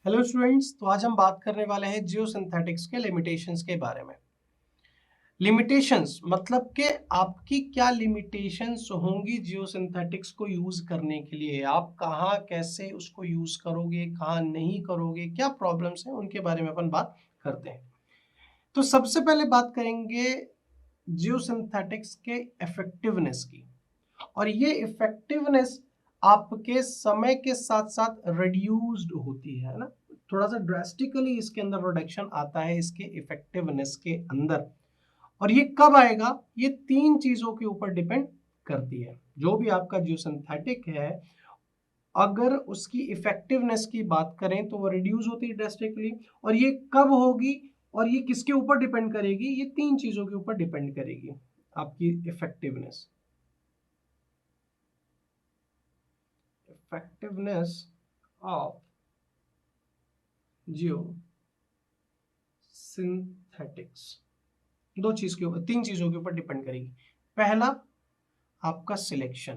Hello students, तो आज हम बात करने वाले हैं जियोसिंथेटिक्स के लिमिटेशंस के बारे में। लिमिटेशंस मतलब कि आपकी क्या लिमिटेशंस होंगी जियोसिंथेटिक्स को यूज करने के लिए, आप कहाँ कैसे उसको यूज करोगे, कहाँ नहीं करोगे, क्या प्रॉब्लम्स हैं उनके बारे में अपन बात करते हैं। तो सबसे पहले बात करेंगे जियोसिंथेटिक्स के इफेक्टिवनेस की। और ये इफेक्टिवनेस आपके समय के साथ साथ रिड्यूस्ड होती है ना, थोड़ा सा ड्रास्टिकली इसके अंदर रिडक्शन आता है इसके इफेक्टिवनेस के अंदर। और ये कब आएगा, ये तीन चीजों के ऊपर डिपेंड करती है। जो भी आपका जियोसिंथेटिक है, अगर उसकी इफेक्टिवनेस की बात करें तो वो रिड्यूस होती है ड्रास्टिकली। और ये कब होगी और ये किसके ऊपर डिपेंड करेगी, ये तीन चीजों के ऊपर डिपेंड करेगी आपकी इफेक्टिवनेस। effectiveness of जियोसिंथेटिक्स तीन चीजों के ऊपर डिपेंड करेगी। पहला, आपका सिलेक्शन,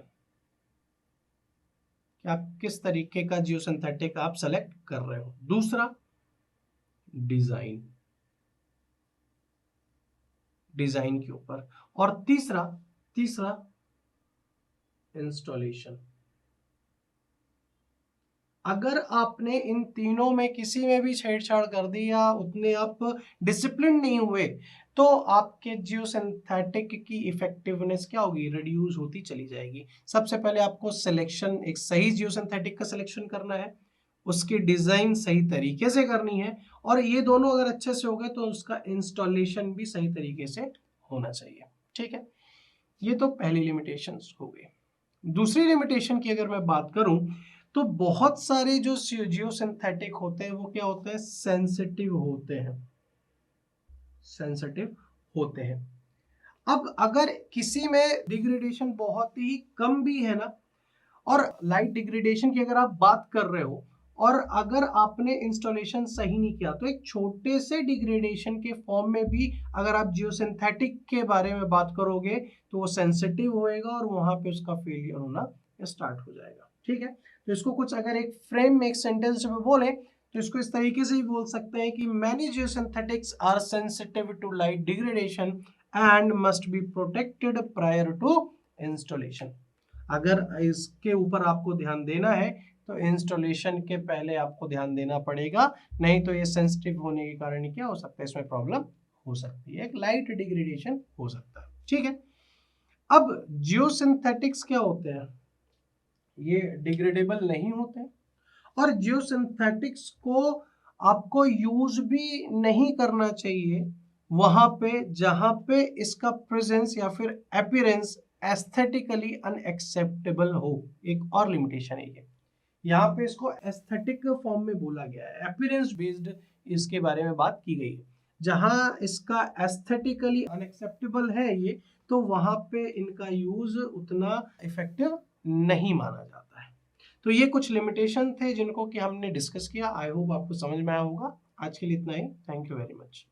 कि आप किस तरीके का जियोसिंथेटिक आप सेलेक्ट कर रहे हो। दूसरा, डिजाइन, डिजाइन के ऊपर। और तीसरा तीसरा इंस्टॉलेशन। अगर आपने इन तीनों में किसी में भी छेड़छाड़ कर दी या उतने आप डिसिप्लिन नहीं हुए, तो आपके जियोसिंथेटिक की इफेक्टिवनेस क्या होगी, रिड्यूस होती चली जाएगी। सबसे पहले आपको सिलेक्शन, एक सही जियोसिंथेटिक का सिलेक्शन करना है, उसकी डिजाइन सही तरीके से करनी है, और ये दोनों अगर अच्छे से हो गए तो उसका इंस्टॉलेशन भी सही तरीके से होना चाहिए। ठीक है, ये तो पहली लिमिटेशंस हो गई। दूसरी लिमिटेशन की अगर मैं बात करूं, तो बहुत सारे जो जियोसिंथेटिक होते हैं वो क्या होते हैं, सेंसिटिव होते हैं। सेंसिटिव होते हैं। अब अगर किसी में डिग्रेडेशन बहुत ही कम भी है ना, और लाइट डिग्रेडेशन की अगर आप बात कर रहे हो, और अगर आपने इंस्टॉलेशन सही नहीं किया, तो एक छोटे से डिग्रेडेशन के फॉर्म में भी अगर आप जियोसिंथेटिक के बारे में बात करोगे तो वो सेंसिटिव होएगा और वहां पे उसका फेलियर होना स्टार्ट हो जाएगा। ठीक है, तो इसको कुछ अगर एक फ्रेम में, एक सेंटेंस में बोले, तो इसको इस तरीके से ही बोल सकते हैं कि many geosynthetics are sensitive to light degradation and must be protected prior to installation. अगर इसके ऊपर आपको ध्यान देना है तो इंस्टॉलेशन के पहले आपको ध्यान देना पड़ेगा, नहीं तो ये सेंसिटिव होने के कारण क्या हो सकता है, इसमें प्रॉब्लम हो सकती है, एक लाइट डिग्रेडेशन हो सकता है। ठीक है, अब जियोसिंथेटिक्स क्या होते हैं, ये डिग्रेडेबल नहीं होते हैं, और जियोसिंथेटिक्स को आपको यूज भी नहीं करना चाहिए वहां पे जहां पे इसका प्रेजेंस या फिर अपीयरेंस एस्थेटिकली अनएक्सेप्टेबल हो। एक और लिमिटेशन है ये, यहाँ पे इसको एस्थेटिक फॉर्म में बोला गया है, अपीयरेंस बेस्ड इसके बारे में बात की गई है। जहां इसका एस्थेटिकली अनएक्सेप्टेबल है ये, तो वहां पे इनका यूज उतना इफेक्टिव नहीं माना जाता है। तो ये कुछ लिमिटेशन थे जिनको कि हमने डिस्कस किया। आई होप आपको समझ में आया होगा। आज के लिए इतना ही। Thank you very much.